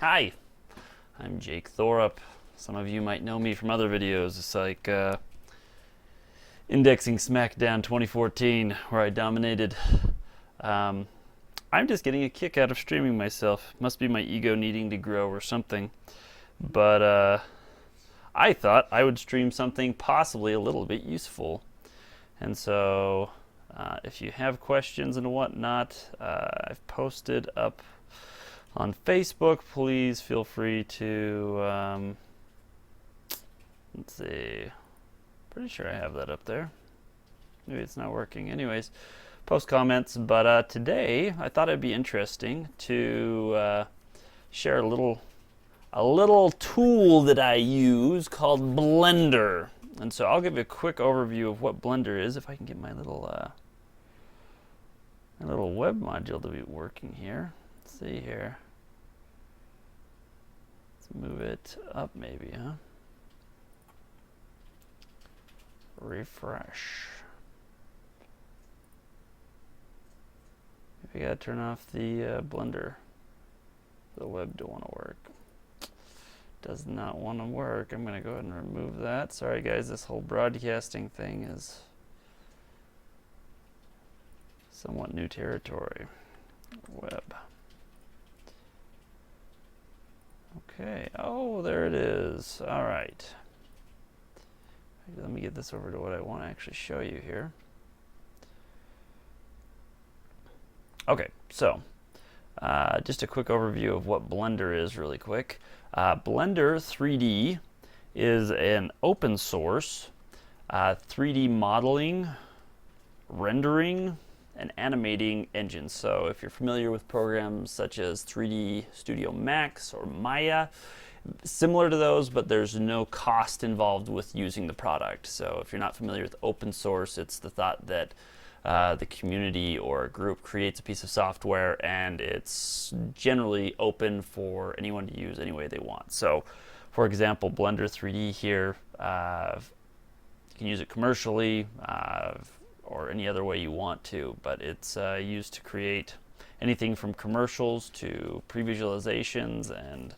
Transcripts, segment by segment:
Hi, I'm Jake Thorup. Some of you might know me from other videos. It's like Indexing SmackDown 2014, where I dominated. Um, I'm just getting a kick out of streaming myself. Must be my ego needing to grow or something. But I thought I would stream something possibly a little bit useful. And so, if you have questions and whatnot, I've posted up on Facebook. Please feel free to, let's see, pretty sure I have that up there. Maybe it's not working. Anyways, post comments. But today, I thought it'd be interesting to share a little tool that I use called Blender. And so I'll give you a quick overview of what Blender is. If I can get my little web module to be working here. Let's see here. Let's move it up maybe, huh? Refresh. Maybe I gotta turn off the Blender. The web don't want to work. Does not want to work. I'm gonna go ahead and remove that. Sorry guys, this whole broadcasting thing is somewhat new territory. Web. Okay. Oh, there it is. All right. Let me get this over to what I want to actually show you here. Okay, so just a quick overview of what Blender is really quick. Blender 3D is an open source 3D modeling, rendering, and animating engine. So if you're familiar with programs such as 3D Studio Max or Maya, similar to those, but there's no cost involved with using the product. So if you're not familiar with open source, it's the thought that the community or a group creates a piece of software and it's generally open for anyone to use any way they want. So for example, Blender 3D here, you can use it commercially or any other way you want to, but it's used to create anything from commercials to pre-visualizations, and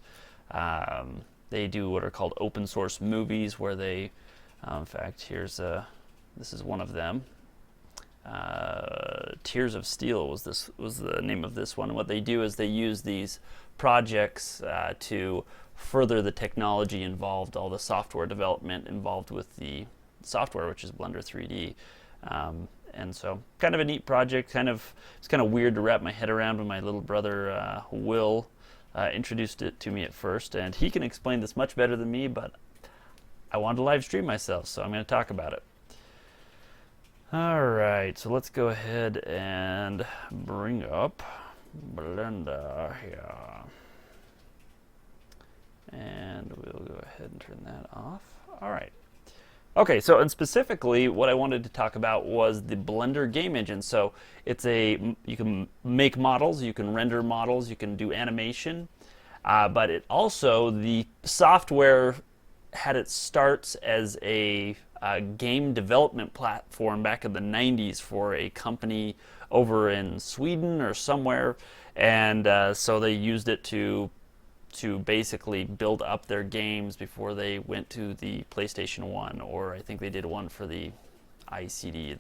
they do what are called open source movies, where they, in fact, this is one of them. Tears of Steel was the name of this one. And what they do is they use these projects to further the technology involved, all the software development involved with the software, which is Blender 3D. And so, kind of a neat project. It's kind of weird to wrap my head around when my little brother Will introduced it to me at first, and he can explain this much better than me. But I wanted to live stream myself, so I'm going to talk about it. Alright, so let's go ahead and bring up Blender here. And we'll go ahead and turn that off. Alright. Okay, so and specifically what I wanted to talk about was the Blender game engine. So you can make models, you can render models, you can do animation, but the software had its starts as a game development platform back in the 90s for a company over in Sweden or somewhere, and so they used it to basically build up their games before they went to the PlayStation 1, or I think they did one for the ICD,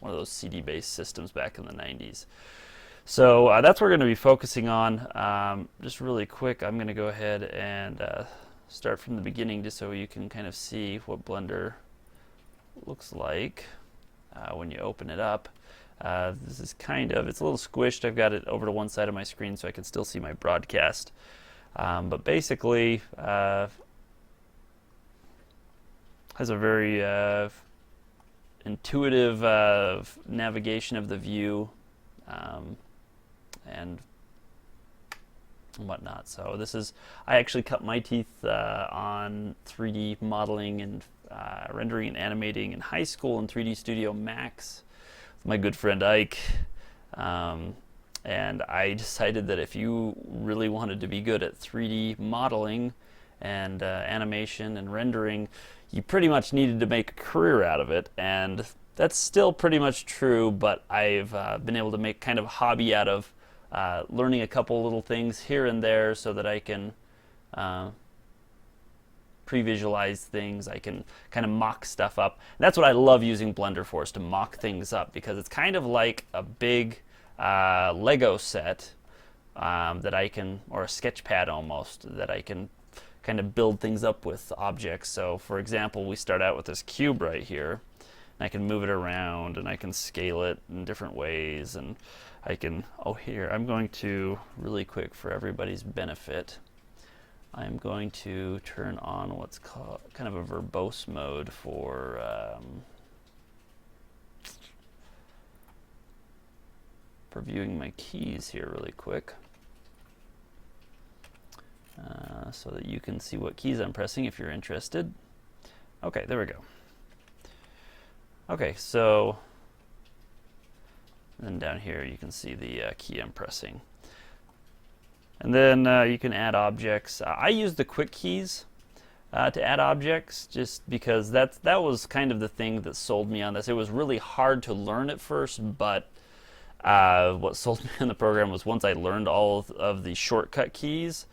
one of those CD-based systems back in the 90s. So that's what we're going to be focusing on. Just really quick, I'm going to go ahead and start from the beginning just so you can kind of see what Blender looks like when you open it up. This is it's a little squished. I've got it over to one side of my screen so I can still see my broadcast. But basically, has a very intuitive navigation of the view and whatnot. So I actually cut my teeth on 3D modeling and rendering and animating in high school in 3D Studio Max with my good friend Ike. And I decided that if you really wanted to be good at 3D modeling and animation and rendering, you pretty much needed to make a career out of it. And that's still pretty much true, but I've been able to make kind of a hobby out of learning a couple little things here and there so that I can pre-visualize things. I can kind of mock stuff up. And that's what I love using Blender for, is to mock things up, because it's kind of like a big Lego set that I can, or a sketch pad almost, that I can kind of build things up with objects. So for example, we start out with this cube right here, and I can move it around and I can scale it in different ways, and I can, oh here, I'm going to, really quick for everybody's benefit, I'm going to turn on what's called kind of a verbose mode for viewing my keys here really quick, so that you can see what keys I'm pressing if you're interested. Okay, there we go. Okay, so then down here you can see the key I'm pressing. And then you can add objects. I use the quick keys to add objects, just because that was kind of the thing that sold me on this. It was really hard to learn at first, but what sold me in the program was once I learned all of the shortcut keys,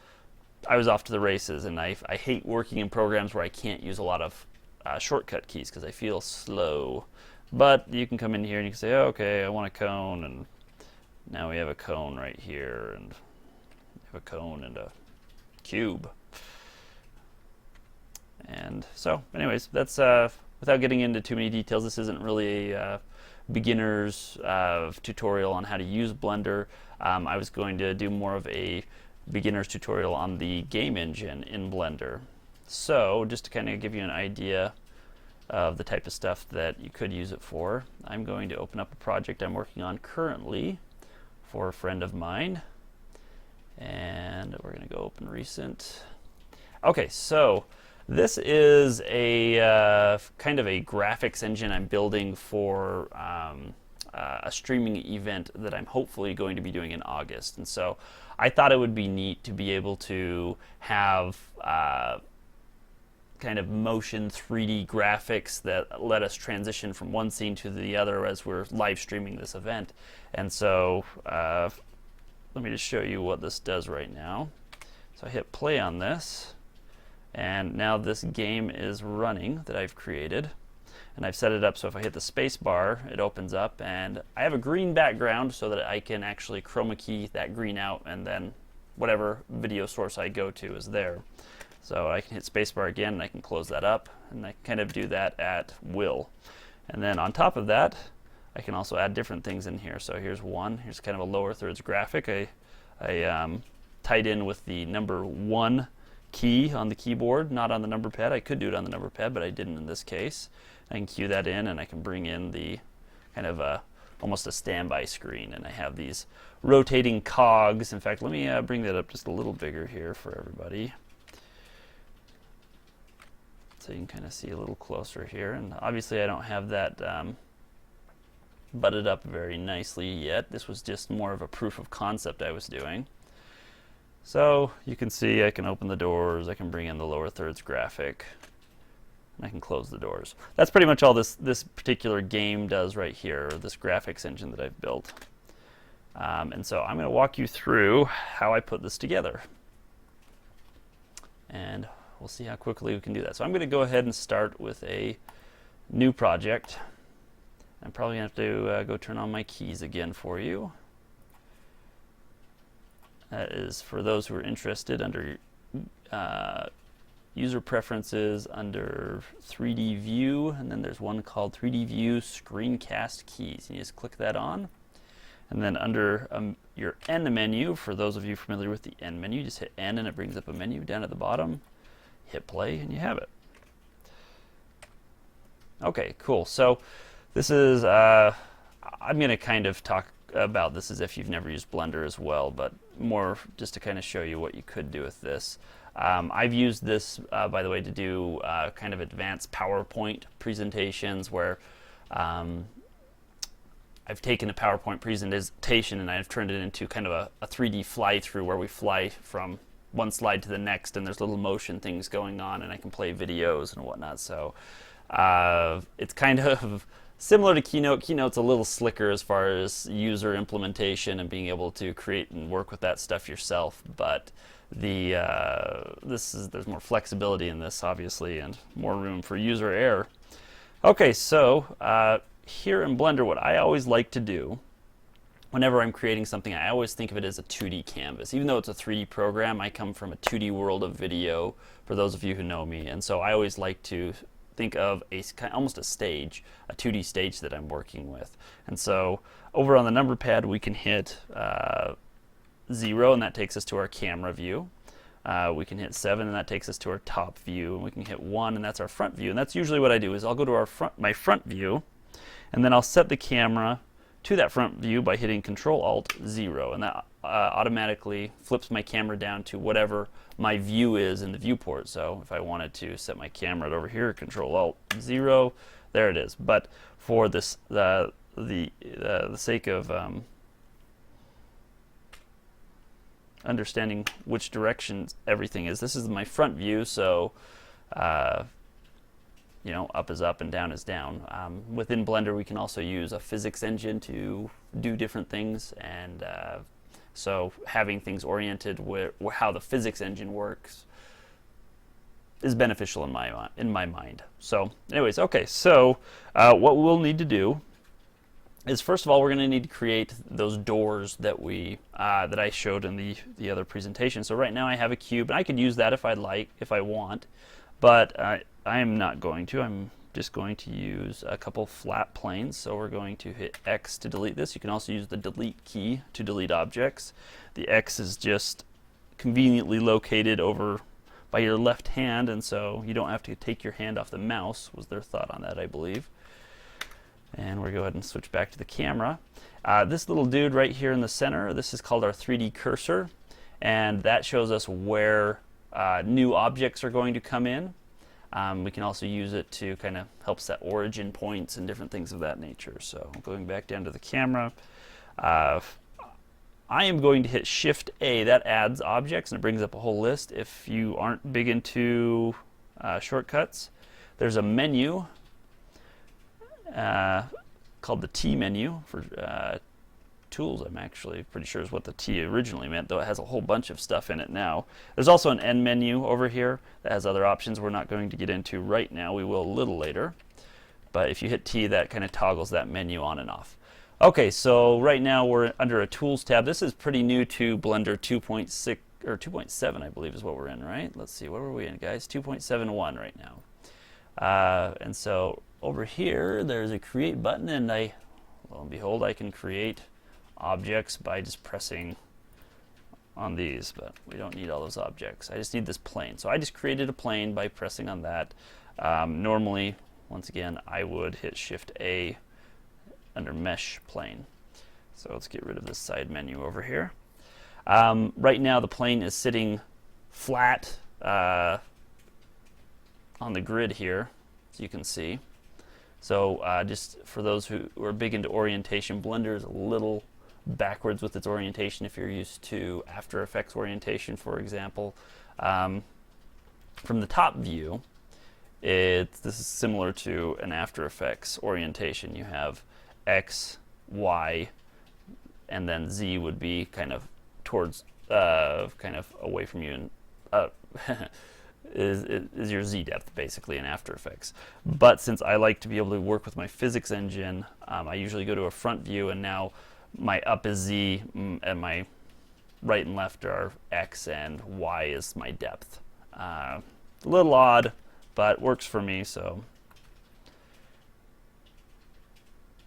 I was off to the races. And I hate working in programs where I can't use a lot of shortcut keys because I feel slow. But you can come in here and you can say, oh, okay, I want a cone, and now we have a cone right here, and a cone and a cube. And so anyways, that's without getting into too many details, this isn't really a beginner's tutorial on how to use Blender. I was going to do more of a beginner's tutorial on the game engine in Blender. So just to kind of give you an idea of the type of stuff that you could use it for, I'm going to open up a project I'm working on currently for a friend of mine. And we're going to go open recent. Okay, so this is a kind of a graphics engine I'm building for a streaming event that I'm hopefully going to be doing in August. And so I thought it would be neat to be able to have kind of motion 3D graphics that let us transition from one scene to the other as we're live streaming this event. And so let me just show you what this does right now. So I hit play on this, and now this game is running that I've created. And I've set it up so if I hit the space bar, it opens up, and I have a green background so that I can actually chroma key that green out, and then whatever video source I go to is there. So I can hit spacebar again, and I can close that up, and I kind of do that at will. And then on top of that, I can also add different things in here. So here's one. Here's kind of a lower thirds graphic. I tied in with the number 1 key on the keyboard, not on the number pad. I could do it on the number pad, but I didn't in this case. I can cue that in, and I can bring in the kind of almost a standby screen. And I have these rotating cogs. In fact, let me bring that up just a little bigger here for everybody, so you can kind of see a little closer here. And obviously I don't have that butted up very nicely yet. This was just more of a proof of concept I was doing. So you can see I can open the doors, I can bring in the lower thirds graphic, and I can close the doors. That's pretty much all this particular game does right here, or this graphics engine that I've built. And so I'm going to walk you through how I put this together, and we'll see how quickly we can do that. So I'm going to go ahead and start with a new project. I'm probably going to have to go turn on my keys again for you. That is for those who are interested under user preferences, under 3D view, and then there's one called 3D view screencast keys. You just click that on, and then under your N menu, for those of you familiar with the N menu, just hit N and it brings up a menu down at the bottom. Hit play and you have it. Okay, cool. So this is, I'm going to kind of talk about this as if you've never used Blender as well, but more just to kind of show you what you could do with this. I've used this, by the way, to do kind of advanced PowerPoint presentations where I've taken a PowerPoint presentation and I've turned it into kind of a 3D fly-through where we fly from one slide to the next, and there's little motion things going on, and I can play videos and whatnot. So it's kind of similar to Keynote. Keynote's a little slicker as far as user implementation and being able to create and work with that stuff yourself, but there's more flexibility in this, obviously, and more room for user error. Okay, so here in Blender, what I always like to do whenever I'm creating something, I always think of it as a 2D canvas. Even though it's a 3D program, I come from a 2D world of video, for those of you who know me, and so I always like to think of almost a stage, a 2D stage that I'm working with. And so over on the number pad, we can hit 0, and that takes us to our camera view. We can hit 7, and that takes us to our top view, and we can hit 1, and that's our front view. And that's usually what I do, is I'll go to my front view, and then I'll set the camera to that front view by hitting Control-Alt-0, and that automatically flips my camera down to whatever my view is in the viewport. So if I wanted to set my camera over here, Control-Alt-0, there it is. But for this, the sake of understanding which direction everything is, this is my front view, so you know, up is up and down is down. Within Blender, we can also use a physics engine to do different things, and so having things oriented where how the physics engine works is beneficial in my mind. So, anyways, okay. So what we'll need to do is, first of all, we're going to need to create those doors that that I showed in the other presentation. So right now I have a cube, and I could use that if I want, but I am not going to. I'm just going to use a couple flat planes. So we're going to hit X to delete this. You can also use the delete key to delete objects. The X is just conveniently located over by your left hand, and so you don't have to take your hand off the mouse, was their thought on that, I believe. And we'll go ahead and switch back to the camera. This little dude right here in the center, this is called our 3D cursor, and that shows us where new objects are going to come in. We can also use it to kind of help set origin points and different things of that nature. So going back down to the camera, I am going to hit Shift A. That adds objects and it brings up a whole list. If you aren't big into shortcuts, there's a menu called the T menu for tools. I'm actually pretty sure is what the T originally meant, though it has a whole bunch of stuff in it now. There's also an N menu over here that has other options we're not going to get into right now. We will a little later. But if you hit T, that kind of toggles that menu on and off. Okay, so right now we're under a Tools tab. This is pretty new to Blender 2.6 or 2.7, I believe is what we're in, right? Let's see, what were we in, guys? 2.71 right now. And so over here, there's a Create button, and lo and behold, I can create objects by just pressing on these, but we don't need all those objects. I just need this plane. So I just created a plane by pressing on that. Normally, once again, I would hit Shift A under Mesh Plane. So let's get rid of this side menu over here. Right now the plane is sitting flat on the grid here, as you can see. So just for those who are big into orientation, Blender is a little backwards with its orientation if you're used to After Effects orientation, for example. From the top view, this is similar to an After Effects orientation. You have X, Y, and then Z would be kind of towards, kind of away from you, and is your Z depth basically in After Effects. But since I like to be able to work with my physics engine, I usually go to a front view, and now my up is Z and my right and left are X, and Y is my depth. A little odd, but works for me. So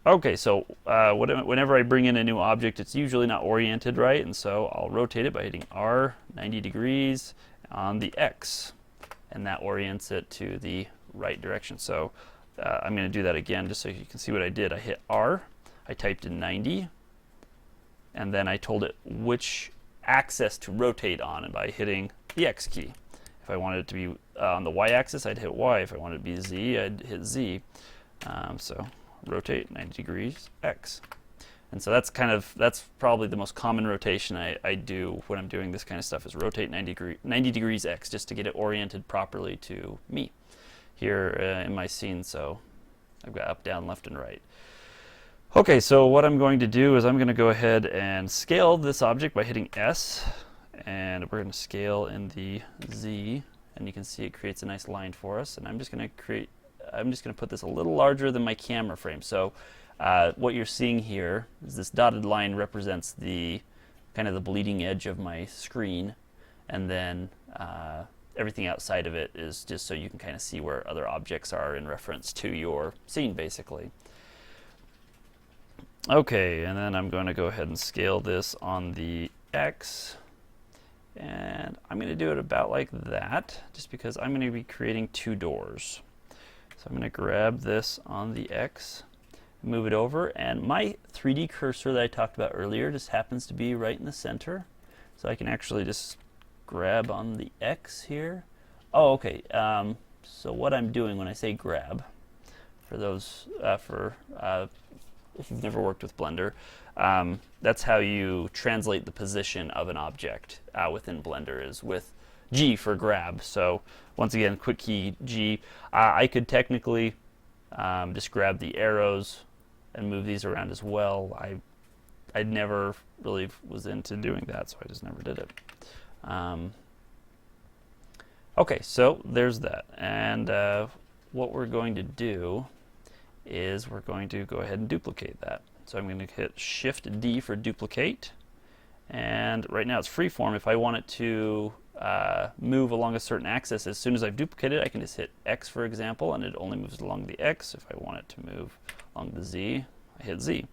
okay, so whenever I bring in a new object, it's usually not oriented right, and so I'll rotate it by hitting R 90 degrees on the X, and that orients it to the right direction. So I'm going to do that again just so you can see what I did. I hit R, I typed in 90, and then I told it which axis to rotate on, and by hitting the X key. If I wanted it to be on the Y axis, I'd hit Y. If I wanted it to be Z, I'd hit Z. So rotate 90 degrees X. And so that's probably the most common rotation I do when I'm doing this kind of stuff, is rotate 90 degrees X, just to get it oriented properly to me here in my scene. So I've got up, down, left, and right. Okay, so what I'm going to do is I'm going to go ahead and scale this object by hitting S, and we're going to scale in the Z, and you can see it creates a nice line for us. And I'm just going to put this a little larger than my camera frame. So what you're seeing here is this dotted line represents the kind of the bleeding edge of my screen, and then everything outside of it is just so you can kind of see where other objects are in reference to your scene, basically. Okay, and then I'm going to go ahead and scale this on the X, and I'm going to do it about like that, just because I'm going to be creating two doors. So I'm going to grab this on the X, move it over, and my 3D cursor that I talked about earlier just happens to be right in the center. So I can actually just grab on the X here. Oh, okay. So what I'm doing when I say grab, for those, if you've never worked with Blender, that's how you translate the position of an object within Blender, is with G for grab. So once again, quick key G. I could technically just grab the arrows and move these around as well. I never really was into doing that, so I just never did it. Okay, so there's that. And what we're going to do is we're going to go ahead and duplicate that. So I'm going to hit Shift D for duplicate, and right now it's freeform. If I want it to move along a certain axis, as soon as I've duplicated, I can just hit X, for example, and it only moves along the X. If I want it to move along the Z, I hit Z.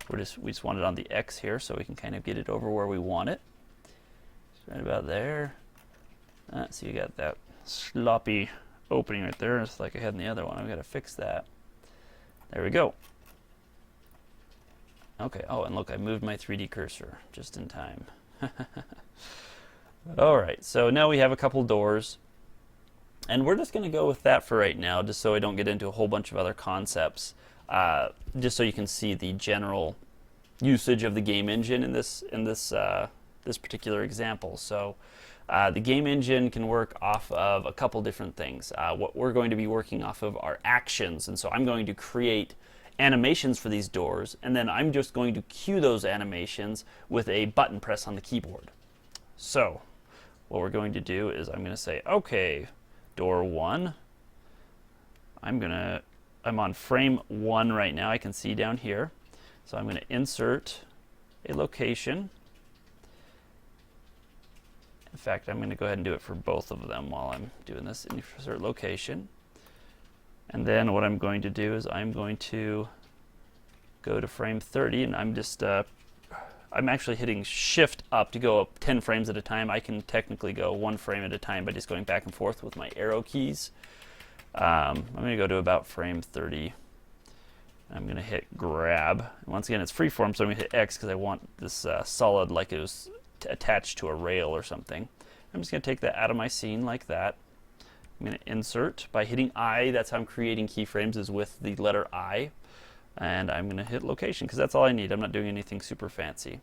We just want it on the X here, so we can kind of get it over where we want it. It's right about there. So you got that sloppy opening right there, just like I had in the other one. I've got to fix that. There we go. Okay, oh, and look, I moved my 3D cursor just in time. Alright, so now we have a couple doors, and we're just going to go with that for right now, just so I don't get into a whole bunch of other concepts, just so you can see the general usage of the game engine in this particular example. So the game engine can work off of a couple different things. What we're going to be working off of are actions, and so I'm going to create animations for these doors, and then I'm just going to cue those animations with a button press on the keyboard. So what we're going to do is I'm going to say, okay, door 1. I'm on frame 1 right now. I can see down here. So I'm going to insert a location. In fact, I'm going to go ahead and do it for both of them while I'm doing this. Insert location. And then what I'm going to do is I'm going to go to frame 30, and I'm just I'm actually hitting Shift up to go up 10 frames at a time. I can technically go 1 frame at a time by just going back and forth with my arrow keys. I'm going to go to about frame 30. I'm going to hit grab. Once again, it's freeform, so I'm going to hit X because I want this solid like it was attached to a rail or something. I'm just going to take that out of my scene like that. I'm going to insert by hitting I. That's how I'm creating keyframes, is with the letter I. And I'm going to hit location because that's all I need. I'm not doing anything super fancy.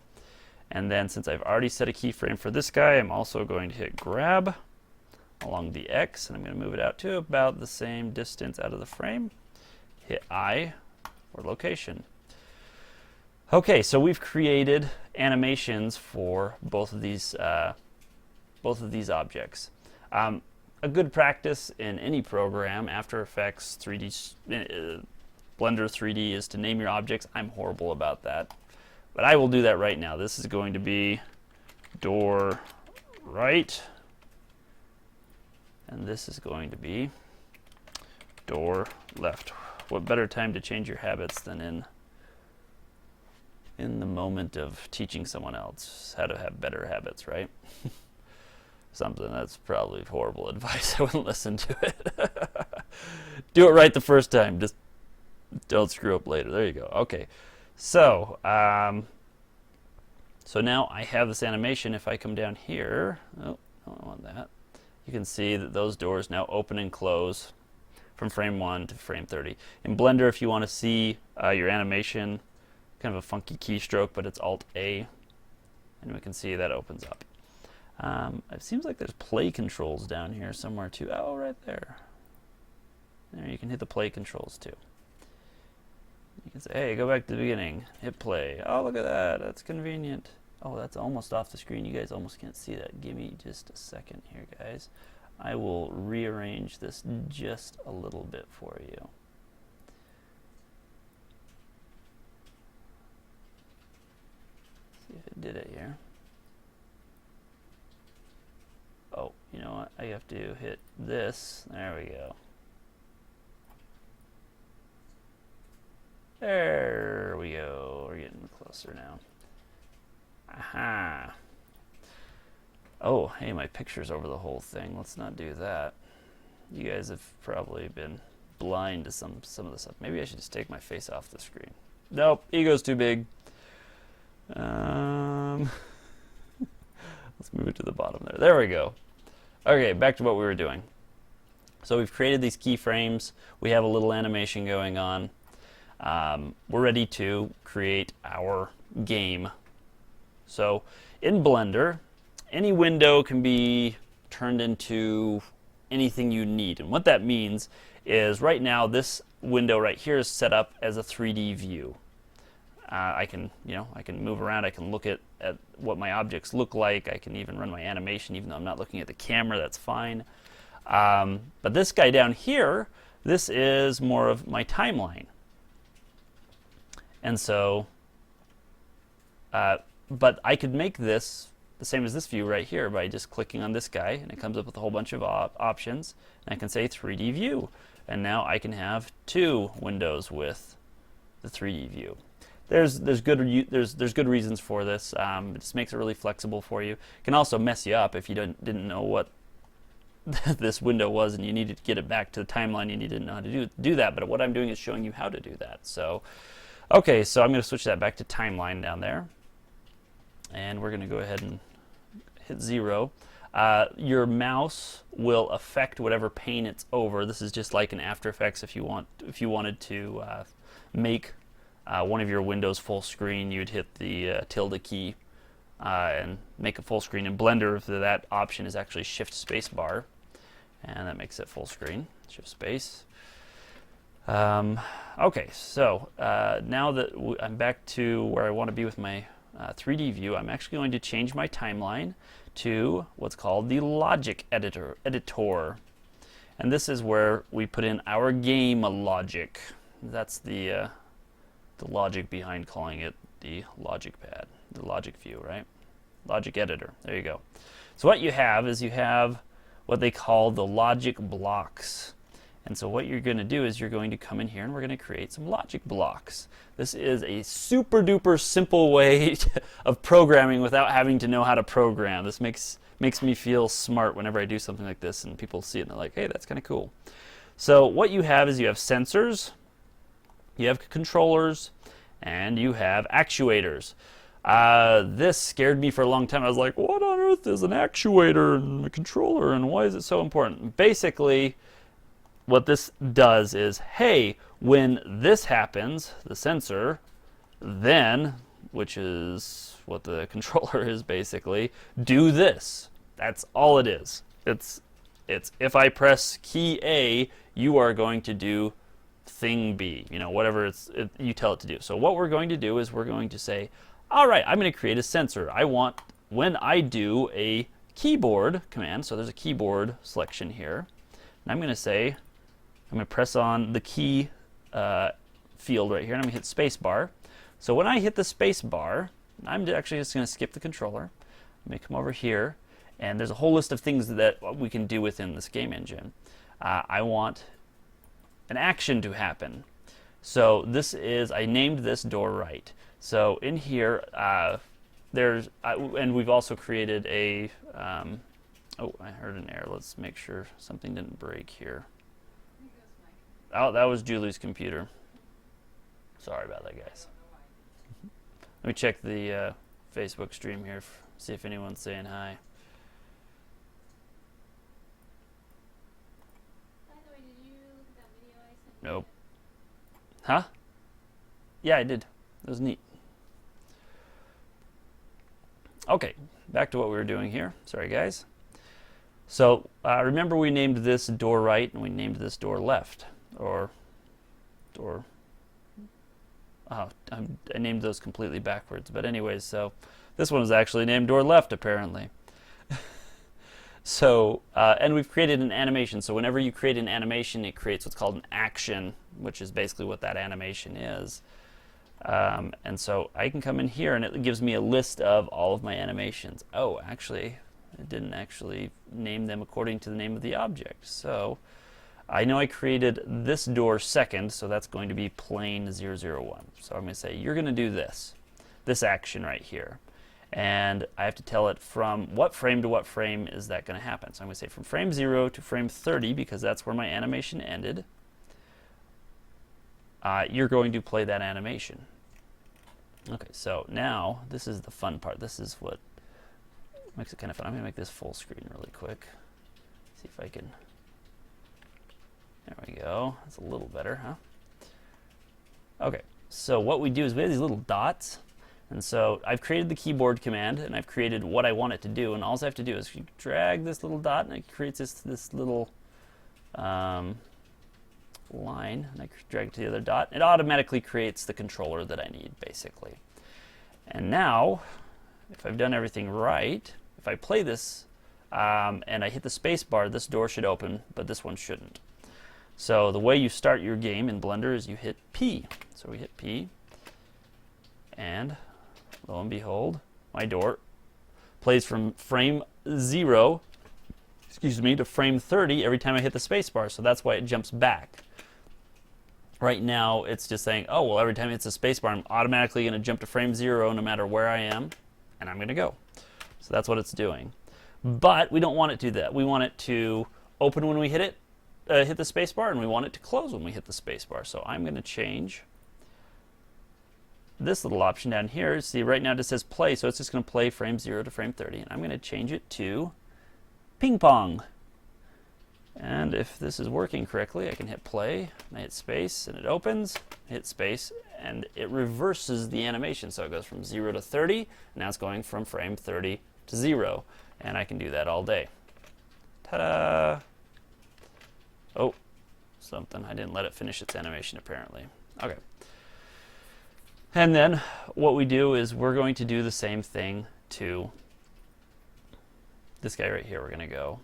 And then since I've already set a keyframe for this guy, I'm also going to hit grab along the X, and I'm going to move it out to about the same distance out of the frame. Hit I for location. Okay, so we've created animations for both of these objects. A good practice in any program, After Effects, 3D, Blender 3D, is to name your objects. I'm horrible about that, but I will do that right now. This is going to be door right, and this is going to be door left. What better time to change your habits than in the moment of teaching someone else how to have better habits, right? Something that's probably horrible advice. I wouldn't listen to it. Do it right the first time. Just don't screw up later. There you go. Okay. So, so now I have this animation. If I come down here, oh, I don't want that. You can see that those doors now open and close from frame 1 to frame 30. In Blender, if you want to see your animation, kind of a funky keystroke, but it's Alt-A, and we can see that opens up. It seems like there's play controls down here somewhere too. Oh, right there. There, you can hit the play controls too. You can say, hey, go back to the beginning, hit play. Oh, look at that, that's convenient. Oh, that's almost off the screen. You guys almost can't see that. Give me just a second here, guys. I will rearrange this just a little bit for you. See if it did it here. Oh, you know what? I have to hit this. There we go. There we go. We're getting closer now. Aha. Oh, hey, my picture's over the whole thing. Let's not do that. You guys have probably been blind to some of the stuff. Maybe I should just take my face off the screen. Nope, ego's too big. Let's move it to the bottom there. There we go. Okay, back to what we were doing. So we've created these keyframes. We have a little animation going on. We're ready to create our game. So in Blender, any window can be turned into anything you need. And what that means is right now this window right here is set up as a 3D view. I can move around. I can look at what my objects look like. I can even run my animation even though I'm not looking at the camera. That's fine. But this guy down here, this is more of my timeline. And so, but I could make this the same as this view right here by just clicking on this guy, and it comes up with a whole bunch of options. And I can say 3D view, and now I can have two windows with the 3D view. There's good reasons for this. It just makes it really flexible for you. It can also mess you up if you didn't know what this window was and you needed to get it back to the timeline. You didn't know how to do that. But what I'm doing is showing you how to do that. So, okay, so I'm going to switch that back to timeline down there, and we're going to go ahead and hit 0. Your mouse will affect whatever pane it's over. This is just like in After Effects. If you wanted to make one of your windows full screen, you'd hit the tilde key and make it full screen. In Blender, that option is actually Shift Space Bar, and that makes it full screen. Shift Space. Okay, so now that I'm back to where I want to be with my 3D view, I'm actually going to change my timeline to what's called the Logic Editor. And this is where we put in our game logic. That's the logic behind calling it the Logic Pad, the Logic View, right? Logic Editor. There you go. So what you have is what they call the logic blocks. And so what you're going to do is you're going to come in here and we're going to create some logic blocks. This is a super duper simple way of programming without having to know how to program. This makes me feel smart whenever I do something like this and people see it and they're like, hey, that's kind of cool. So what you have is you have sensors, you have controllers, and you have actuators. This scared me for a long time. I was like, what on earth is an actuator and a controller and why is it so important? Basically, what this does is, hey, when this happens, the sensor, then, which is what the controller is basically, do this. That's all it is. It's if I press key A, you are going to do thing B, whatever you tell it to do. So what we're going to do is we're going to say, all right, I'm going to create a sensor. I want, when I do a keyboard command, so there's a keyboard selection here, and I'm going to say, I'm going to press on the key field right here, and I'm going to hit space bar. So when I hit the space bar, I'm actually just going to skip the controller. I'm going to come over here, and there's a whole list of things that we can do within this game engine. I want an action to happen. So I named this door right. So in here, and we've also created a, oh, I heard an error. Let's make sure something didn't break here. Oh, that was Julie's computer. Sorry about that, guys. Let me check the Facebook stream here, see if anyone's saying hi. By the way, did you look at that video I sent you? Nope. Huh? Yeah, I did. It was neat. Okay, back to what we were doing here. Sorry, guys. So remember we named this door right and we named this door left, or door Oh, I named those completely backwards. But anyways, so this one is actually named door left, apparently. So, and we've created an animation. So whenever you create an animation, it creates what's called an action, which is basically what that animation is. And so I can come in here and it gives me a list of all of my animations. Oh, actually, it didn't actually name them according to the name of the object. So I know I created this door second, so that's going to be plane 001. So I'm going to say, you're going to do this action right here. And I have to tell it from what frame to what frame is that going to happen. So I'm going to say from frame 0 to frame 30, because that's where my animation ended. You're going to play that animation. Okay, so now this is the fun part. This is what makes it kind of fun. I'm going to make this full screen really quick. See if I can. There we go. That's a little better, huh? Okay, so what we do is we have these little dots. And so I've created the keyboard command, and I've created what I want it to do. And all I have to do is drag this little dot, and it creates this little line. And I drag it to the other dot. It automatically creates the controller that I need, basically. And now, if I've done everything right, if I play this and I hit the space bar, this door should open, but this one shouldn't. So the way you start your game in Blender is you hit P. So we hit P, and lo and behold, my door plays from frame 0, to frame 30 every time I hit the space bar. So that's why it jumps back. Right now, it's just saying, oh, well, every time it hits the space bar, I'm automatically going to jump to frame 0 no matter where I am, and I'm going to go. So that's what it's doing. But we don't want it to do that. We want it to open when we hit the space bar, and we want it to close when we hit the space bar. So I'm going to change this little option down here. See, right now it just says play, so it's just going to play frame 0 to frame 30. And I'm going to change it to ping pong. And if this is working correctly, I can hit play, and I hit space, and it opens, hit space, and it reverses the animation. So it goes from 0 to 30, and now it's going from frame 30 to 0. And I can do that all day. Ta-da! Oh, something. I didn't let it finish its animation, apparently. Okay. And then what we do is we're going to do the same thing to this guy right here. We're going to go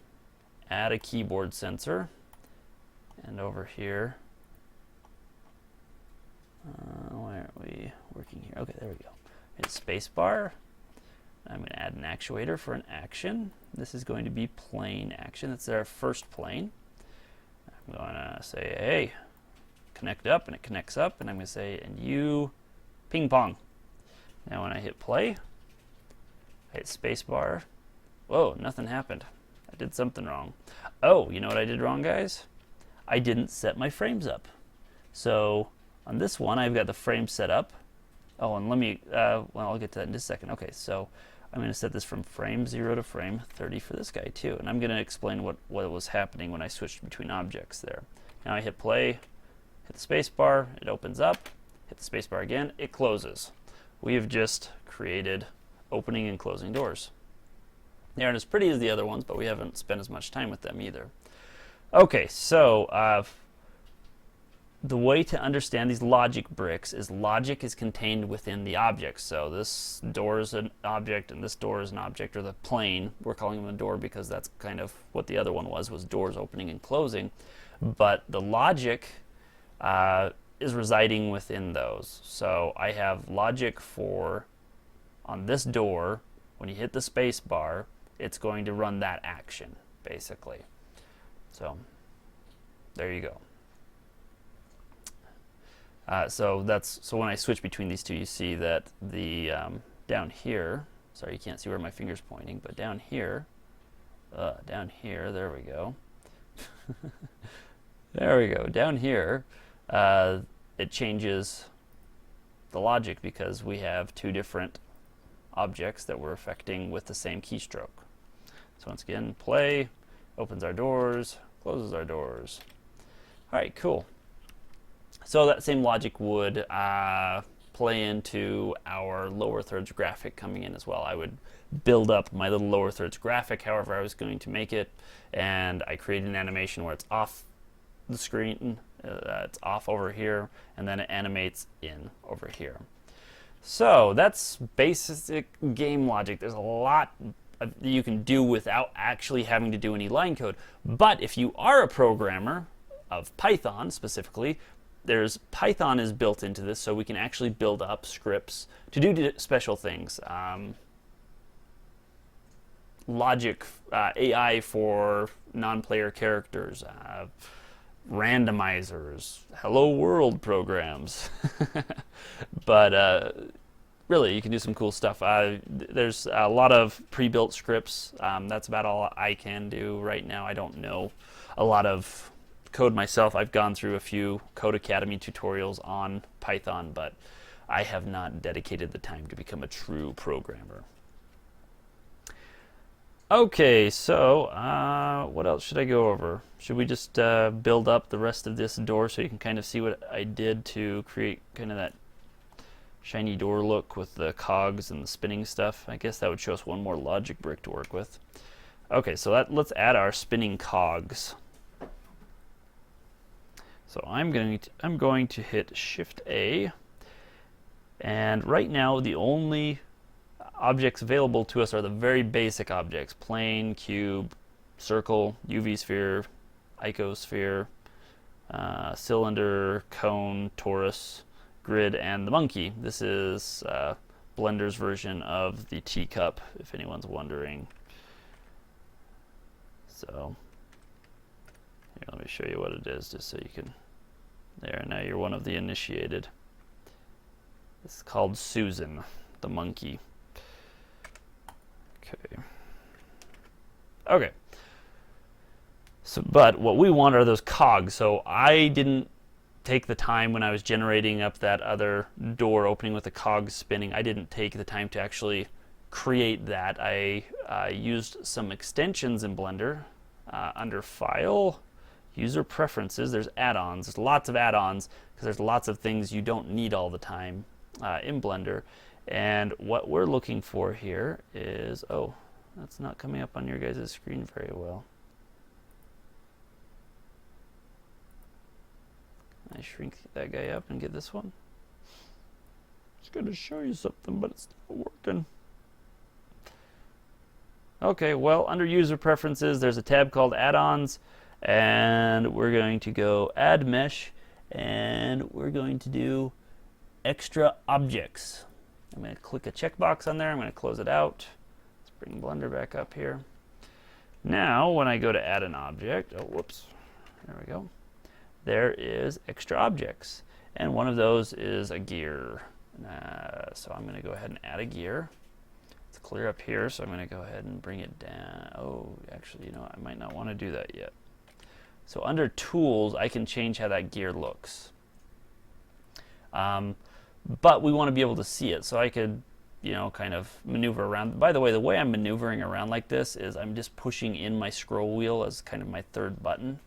add a keyboard sensor, and over here, why aren't we working here? Okay, there we go. Hit space bar. I'm going to add an actuator for an action. This is going to be plane action. That's our first plane. I'm going to say, hey, connect up, and it connects up, and I'm going to say, and you ping pong. Now when I hit play, I hit space bar. Whoa, nothing happened. I did something wrong. Oh, you know what I did wrong, guys? I didn't set my frames up. So on this one, I've got the frame set up. Oh, and let me, well, I'll get to that in just a second. Okay, so I'm going to set this from frame 0 to frame 30 for this guy too. And I'm going to explain what was happening when I switched between objects there. Now I hit play, hit the space bar, it opens up, hit the space bar again, it closes. We have just created opening and closing doors. They aren't as pretty as the other ones, but we haven't spent as much time with them either. Okay, so the way to understand these logic bricks is logic is contained within the object. So this door is an object, and this door is an object, or the plane. We're calling them a door because that's kind of what the other one was doors opening and closing. But the logic is residing within those. So I have logic for, on this door, when you hit the space bar, it's going to run that action, basically. So there you go. So when I switch between these two, you see that the down here, sorry, you can't see where my finger's pointing, but down here, there we go. There we go. Down here, it changes the logic because we have two different objects that we're affecting with the same keystroke. So once again, play, opens our doors, closes our doors. All right, cool. So that same logic would play into our lower thirds graphic coming in as well. I would build up my little lower thirds graphic however I was going to make it, and I create an animation where it's off the screen. It's off over here, and then it animates in over here. So that's basic game logic. There's a lot you can do without actually having to do any line code. But if you are a programmer of Python specifically, there's Python is built into this, so we can actually build up scripts to do special things. Logic, AI for non-player characters, randomizers, hello world programs. But really, you can do some cool stuff. There's a lot of pre-built scripts. That's about all I can do right now. I don't know a lot of code myself. I've gone through a few Code Academy tutorials on Python, but I have not dedicated the time to become a true programmer. Okay, so what else should I go over? Should we just build up the rest of this door so you can kind of see what I did to create kind of that shiny door look with the cogs and the spinning stuff? I guess that would show us one more logic brick to work with. Okay, so let's add our spinning cogs. So I'm going to hit Shift A, and right now the only objects available to us are the very basic objects: plane, cube, circle, UV sphere, icosphere, cylinder, cone, torus, grid, and the monkey. This is Blender's version of the teacup, if anyone's wondering. So here, let me show you what it is, just so you can. There, now you're one of the initiated. It's called Susan, the monkey. Okay. So, but what we want are those cogs. So I didn't take the time when I was generating up that other door opening with the cogs spinning. I didn't take the time to actually create that. I used some extensions in Blender under File, User Preferences. There's add-ons. There's lots of add-ons because there's lots of things you don't need all the time in Blender. And what we're looking for here is, oh, that's not coming up on your guys' screen very well. I shrink that guy up and get this one. It's going to show you something, but it's not working. Okay, well, under User Preferences, there's a tab called Add-ons, and we're going to go Add Mesh, and we're going to do Extra Objects. I'm going to click a checkbox on there. I'm going to close it out. Let's bring Blender back up here. Now, when I go to add an object, oh, whoops, there we go. There is extra objects, and one of those is a gear. So I'm going to go ahead and add a gear. It's clear up here, so I'm going to go ahead and bring it down. Oh, actually, you know, I might not want to do that yet. So under Tools, I can change how that gear looks. But we want to be able to see it, so I could, you know, kind of maneuver around. By the way I'm maneuvering around like this is I'm just pushing in my scroll wheel as kind of my third button,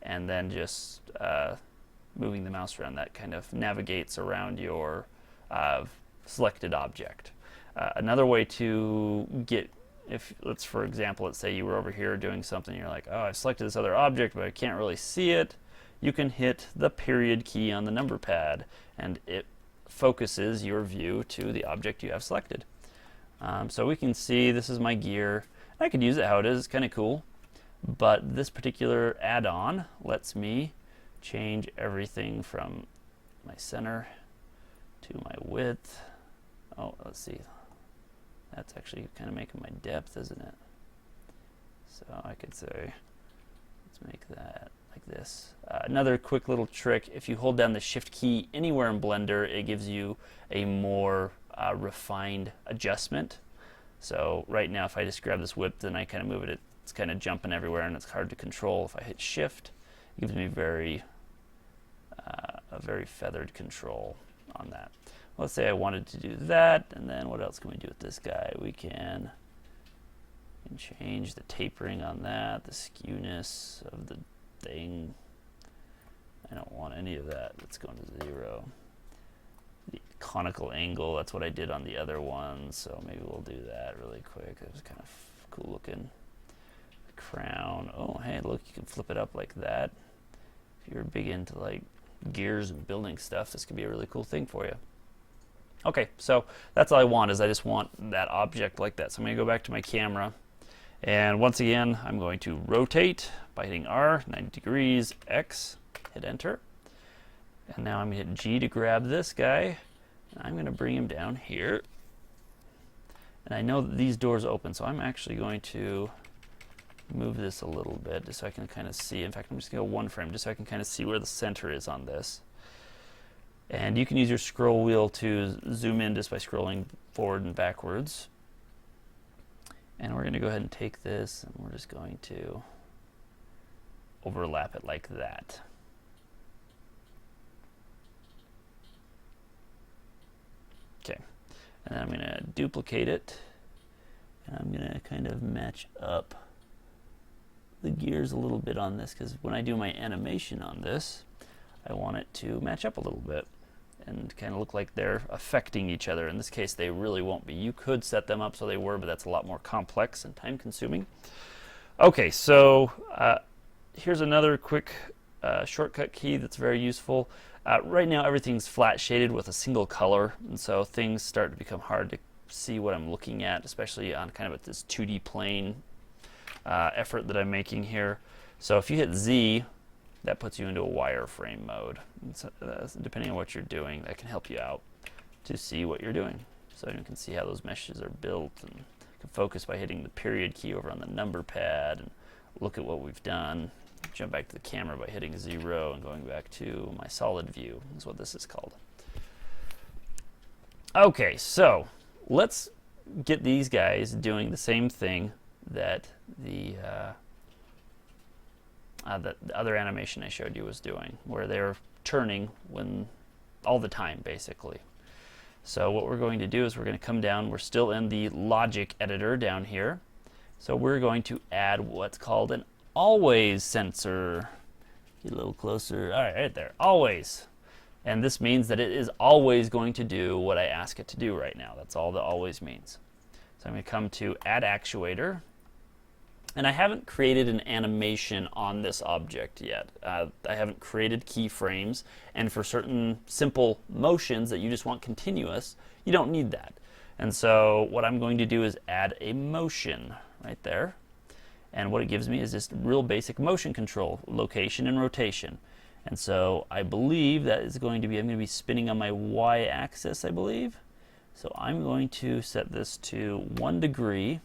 and then just moving the mouse around. That kind of navigates around your selected object. Another way to get, for example, let's say you were over here doing something, you're like, oh, I've selected this other object, but I can't really see it. You can hit the period key on the number pad, and it focuses your view to the object you have selected. So we can see this is my gear. I could use it how it is, it's kind of cool. But this particular add-on lets me change everything from my center to my width. Oh, let's see. That's actually kind of making my depth, isn't it? So I could say, let's make that like this. Another quick little trick, if you hold down the Shift key anywhere in Blender, it gives you a more refined adjustment. So right now, if I just grab this width and I kind of move it, it's kind of jumping everywhere and it's hard to control. If I hit Shift, it gives me a very feathered control on that. Let's say I wanted to do that, and then what else can we do with this guy? We can change the tapering on that, the skewness of the thing. I don't want any of that. Let's go into 0. The conical angle, that's what I did on the other one, so maybe we'll do that really quick. It was kind of cool looking. The crown, oh hey, look, you can flip it up like that. If if you're big into like gears and building stuff, this could be a really cool thing for you. Okay, so that's all I want, is I just want that object like that. So I'm going to go back to my camera, and once again I'm going to rotate by hitting R, 90 degrees, X, hit enter, and now I'm going to hit G to grab this guy, and I'm going to bring him down here, and I know that these doors open, so I'm actually going to move this a little bit just so I can kind of see. In fact, I'm just going to go one frame just so I can kind of see where the center is on this. And you can use your scroll wheel to zoom in just by scrolling forward and backwards. And we're going to go ahead and take this, and we're just going to overlap it like that. Okay, and then I'm going to duplicate it, and I'm going to kind of match up the gears a little bit on this, because when I do my animation on this, I want it to match up a little bit and kind of look like they're affecting each other. In this case, they really won't be. You could set them up so they were, but that's a lot more complex and time consuming. Okay, so here's another quick shortcut key that's very useful. Right now everything's flat shaded with a single color, and so things start to become hard to see what I'm looking at, especially on kind of this 2D plane effort that I'm making here. So if you hit Z, that puts you into a wireframe mode. So, depending on what you're doing, that can help you out to see what you're doing. So you can see how those meshes are built, and you can focus by hitting the period key over on the number pad and look at what we've done. Jump back to the camera by hitting 0 and going back to my solid view is what this is called. Okay, so let's get these guys doing the same thing that the other animation I showed you was doing, where they're turning all the time, basically. So what we're going to do is we're going to come down. We're still in the logic editor down here. So we're going to add what's called an always sensor. Get a little closer. All right, right there. Always. And this means that it is always going to do what I ask it to do right now. That's all the always means. So I'm going to come to Add Actuator. And I haven't created an animation on this object yet. I haven't created keyframes, and for certain simple motions that you just want continuous, you don't need that. And so what I'm going to do is add a motion right there. And what it gives me is just real basic motion control, location and rotation. And so I believe that is going to be, I'm going to be spinning on my y-axis, I believe. So I'm going to set this to 1 degree.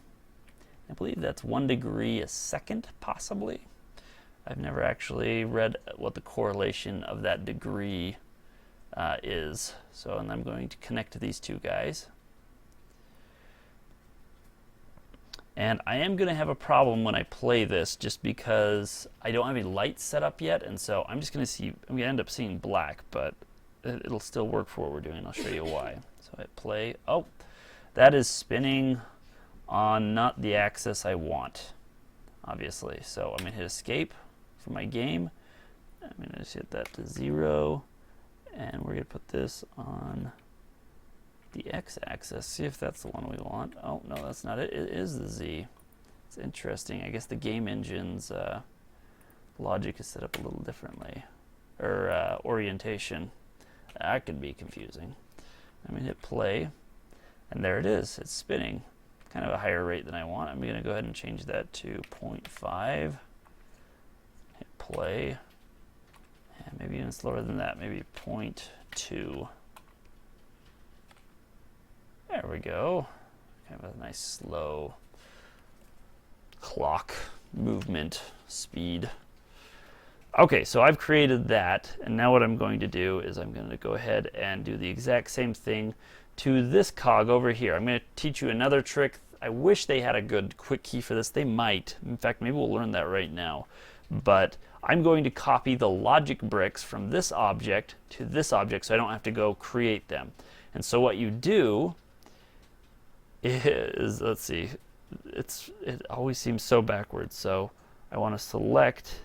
I believe that's 1 degree a second, possibly. I've never actually read what the correlation of that degree is. So, and I'm going to connect to these two guys. And I am going to have a problem when I play this, just because I don't have any lights set up yet, and so I'm just going to see, I'm going to end up seeing black, but it'll still work for what we're doing. I'll show you why. So I hit play. Oh, that is spinning on not the axis I want, obviously. So I'm going to hit escape for my game. I'm going to just hit that to 0, and we're going to put this on the x-axis. See if that's the one we want. Oh, no, that's not it. It is the z. It's interesting. I guess the game engine's logic is set up a little differently, or orientation. That could be confusing. I'm going to hit play, and there it is. It's spinning. Kind of a higher rate than I want. I'm going to go ahead and change that to 0.5. Hit play. And maybe even slower than that, maybe 0.2. There we go. Kind of a nice slow clock movement speed. Okay, so I've created that, and now what I'm going to do is I'm going to go ahead and do the exact same thing to this cog over here. I'm going to teach you another trick. I wish they had a good quick key for this. They might. In fact, maybe we'll learn that right now. But I'm going to copy the logic bricks from this object to this object so I don't have to go create them. And so what you do is, let's see, it always seems so backwards. So I want to select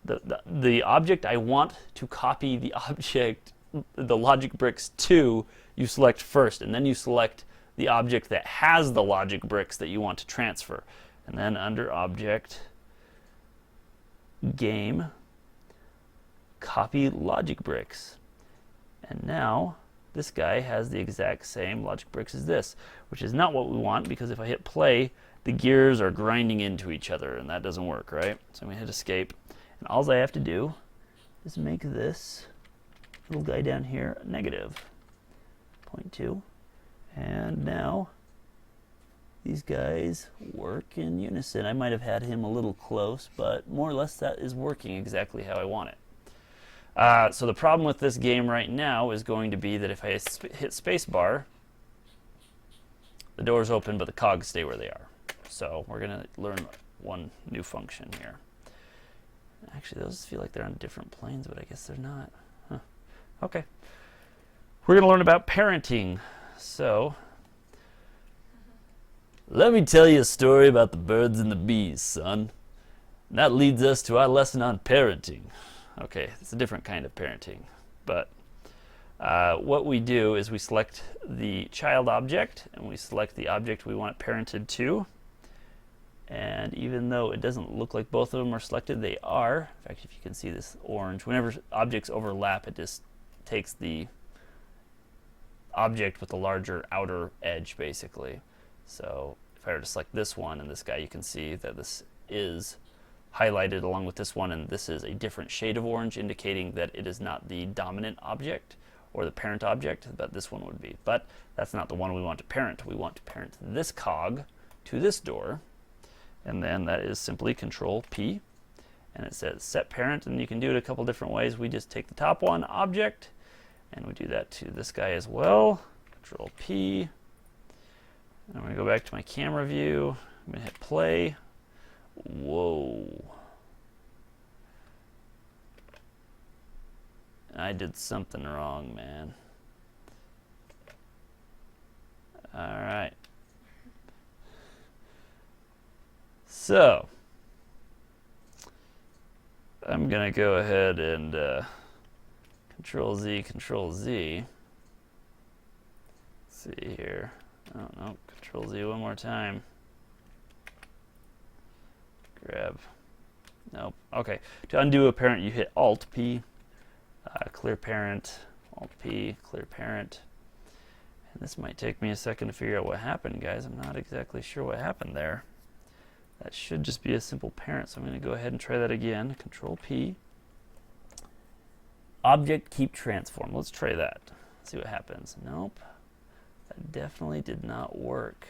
the object I want to copy the object, the logic bricks to, you select first, and then you select the object that has the logic bricks that you want to transfer. And then under object, game, copy logic bricks. And now this guy has the exact same logic bricks as this, which is not what we want, because if I hit play, the gears are grinding into each other, and that doesn't work, right? So I'm going to hit escape, and all I have to do is make this little guy down here negative 0.2, and now these guys work in unison. I might have had him a little close, but more or less that is working exactly how I want it. So the problem with this game right now is going to be that if I hit spacebar, the doors open, but the cogs stay where they are. So we're going to learn one new function here. Actually, those feel like they're on different planes, but I guess they're not. Huh. Okay. We're going to learn about parenting. So let me tell you a story about the birds and the bees, son. And that leads us to our lesson on parenting. Okay, it's a different kind of parenting, but what we do is we select the child object, and we select the object we want parented to. And even though it doesn't look like both of them are selected, they are. In fact, if you can see this orange, whenever objects overlap, it just takes the object with the larger outer edge, basically. So if I were to select this one and this guy, you can see that this is highlighted along with this one, and this is a different shade of orange, indicating that it is not the dominant object or the parent object, but this one would be. But that's not the one we want to parent. We want to parent this cog to this door, and then that is simply Control P, and it says set parent, and you can do it a couple different ways. We just take the top one, object, and we do that to this guy as well. Control P, and I'm going to go back to my camera view. I'm going to hit play. Whoa. I did something wrong, man. Alright. So, I'm going to go ahead and Control Z, Control Z. Let's see here. Oh, no. Control Z one more time. Grab. Nope. Okay. To undo a parent, you hit Alt P, clear parent, Alt P, clear parent. And this might take me a second to figure out what happened, guys. I'm not exactly sure what happened there. That should just be a simple parent, so I'm going to go ahead and try that again. Control P. Object keep transform. Let's try that. See what happens. Nope. That definitely did not work.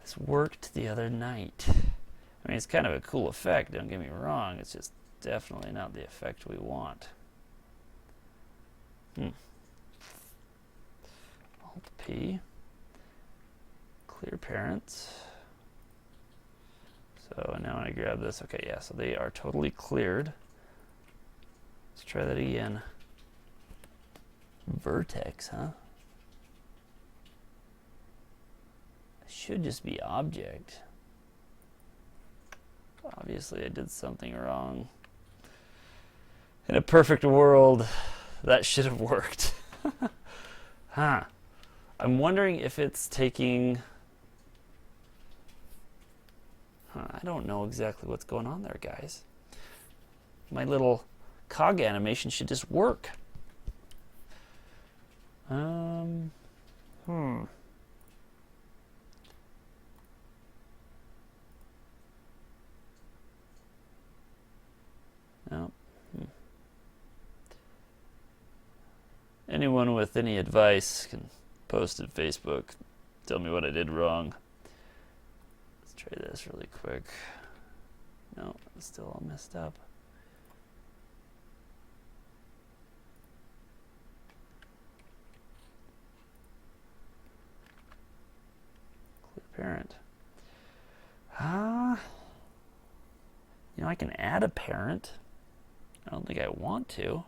This worked the other night. I mean, it's kind of a cool effect, don't get me wrong. It's just definitely not the effect we want. Alt P. Clear parents. So now when I grab this, okay, yeah, so they are totally cleared. Let's try that again. Vertex, huh? It should just be object. Obviously, I did something wrong. In a perfect world, that should have worked. Huh. I'm wondering if it's taking... I don't know exactly what's going on there, guys. My little cog animation should just work. No. Anyone with any advice can post at Facebook. Tell me what I did wrong. Let's try this really quick. No, it's still all messed up. Clear parent. You know, I can add a parent. I don't think I want to.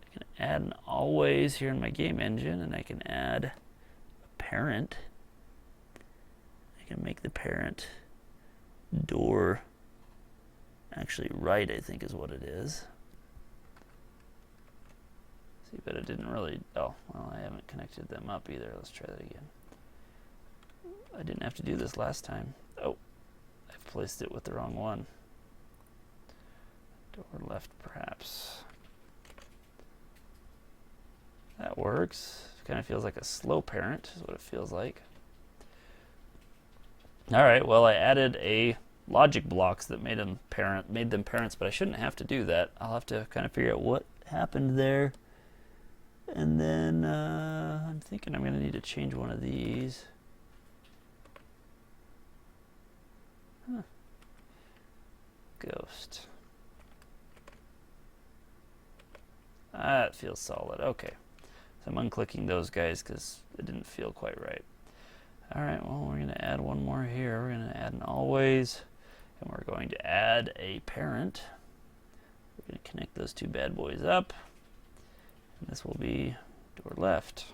I can add an always here in my game engine, and I can add a parent. I can make the parent door actually right, I think is what it is. See, but it didn't really, oh, well, I haven't connected them up either. Let's try that again. I didn't have to do this last time. Oh, I've placed it with the wrong one. Door left, perhaps. That works. Kind of feels like a slow parent is what it feels like. All right, well, I added a logic blocks that made them parents, but I shouldn't have to do that. I'll have to kind of figure out what happened there. And then I'm thinking I'm going to need to change one of these. Huh. Ghost. That feels solid. Okay. So I'm unclicking those guys because it didn't feel quite right. All right, well, we're going to add one more here. We're going to add an always, and we're going to add a parent. We're going to connect those two bad boys up, and this will be door left.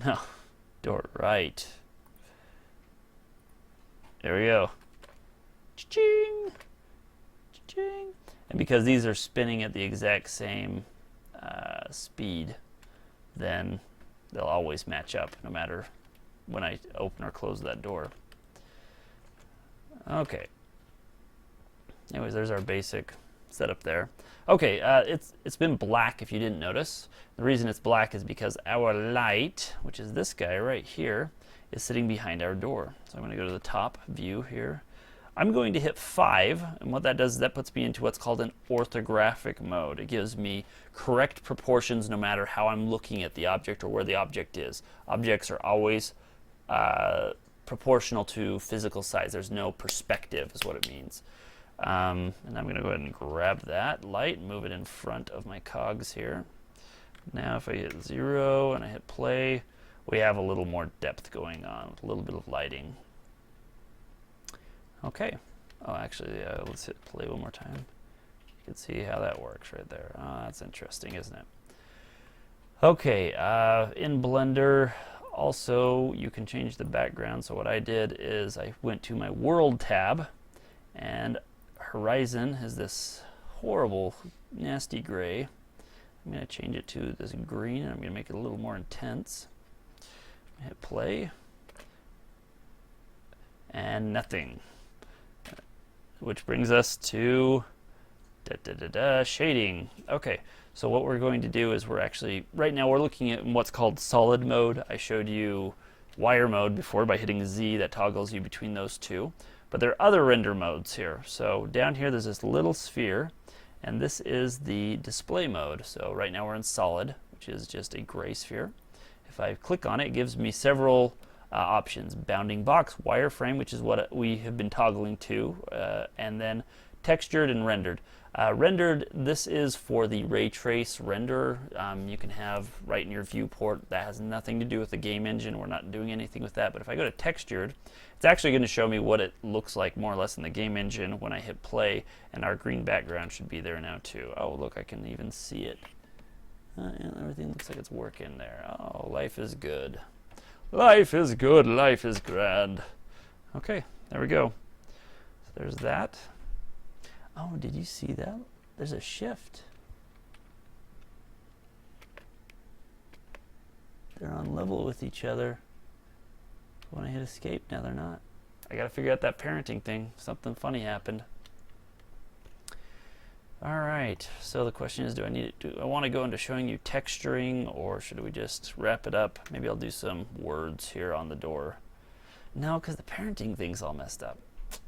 No, door right. There we go. Cha-ching! Cha-ching! And because these are spinning at the exact same speed, then they'll always match up no matter when I open or close that door. Okay. Anyways, there's our basic setup there. Okay, it's been black if you didn't notice. The reason it's black is because our light, which is this guy right here, is sitting behind our door. So I'm going to go to the top view here. I'm going to hit 5, and what that does is that puts me into what's called an orthographic mode. It gives me correct proportions no matter how I'm looking at the object or where the object is. Objects are always proportional to physical size. There's no perspective is what it means. And I'm going to go ahead and grab that light and move it in front of my cogs here. Now if I hit 0 and I hit play, we have a little more depth going on, a little bit of lighting. Okay. Oh, actually, let's hit play one more time. You can see how that works right there. Oh, that's interesting, isn't it? Okay, in Blender, also, you can change the background. So what I did is I went to my World tab, and Horizon is this horrible, nasty gray. I'm going to change it to this green, and I'm going to make it a little more intense. Hit play. And nothing. Which brings us to shading. Okay, so what we're going to do is we're actually, right now we're looking at what's called solid mode. I showed you wire mode before by hitting Z, that toggles you between those two. But there are other render modes here. So down here there's this little sphere, and this is the display mode. So right now we're in solid, which is just a gray sphere. If I click on it, it gives me several options. Bounding box, wireframe, which is what we have been toggling to, and then textured and rendered. Rendered, this is for the ray trace render. You can have right in your viewport. That has nothing to do with the game engine. We're not doing anything with that. But if I go to textured, it's actually going to show me what it looks like more or less in the game engine when I hit play, and our green background should be there now too. Oh, look, I can even see it. Yeah, everything looks like it's working there. Oh, life is good. Life is good, life is grand. Okay, there we go. So there's that. Oh, did you see that? There's a shift. They're on level with each other. When I hit escape, now they're not. I gotta figure out that parenting thing. Something funny happened. Alright, so the question is, do I want to go into showing you texturing, or should we just wrap it up? Maybe I'll do some words here on the door. No, because the parenting thing's all messed up.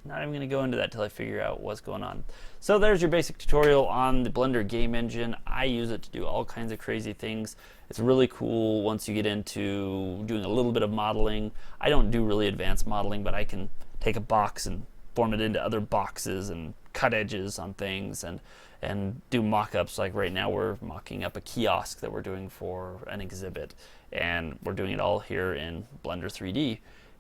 Not even going to go into that till I figure out what's going on. So there's your basic tutorial on the Blender game engine. I use it to do all kinds of crazy things. It's really cool once you get into doing a little bit of modeling. I don't do really advanced modeling, but I can take a box and form it into other boxes and cut edges on things and do mock-ups. Like right now we're mocking up a kiosk that we're doing for an exhibit, and we're doing it all here in Blender 3D.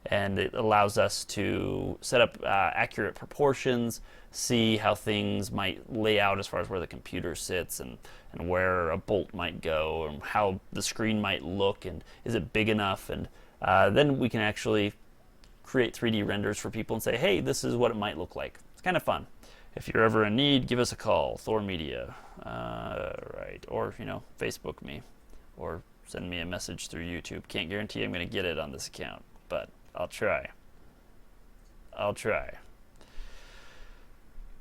And it allows us to set up accurate proportions, see how things might lay out as far as where the computer sits and where a bolt might go and how the screen might look and is it big enough. And then we can actually create 3D renders for people and say, hey, this is what it might look like. It's kind of fun. If you're ever in need, give us a call, Thor Media, right? Or, Facebook me or send me a message through YouTube. Can't guarantee I'm going to get it on this account, but I'll try.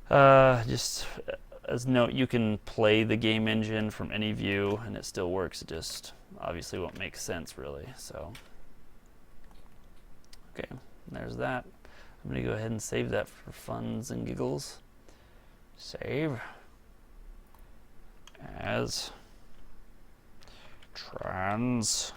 Just as note, you can play the game engine from any view and it still works. It just obviously won't make sense really. So, okay, there's that. I'm going to go ahead and save that for funs and giggles. Save as trans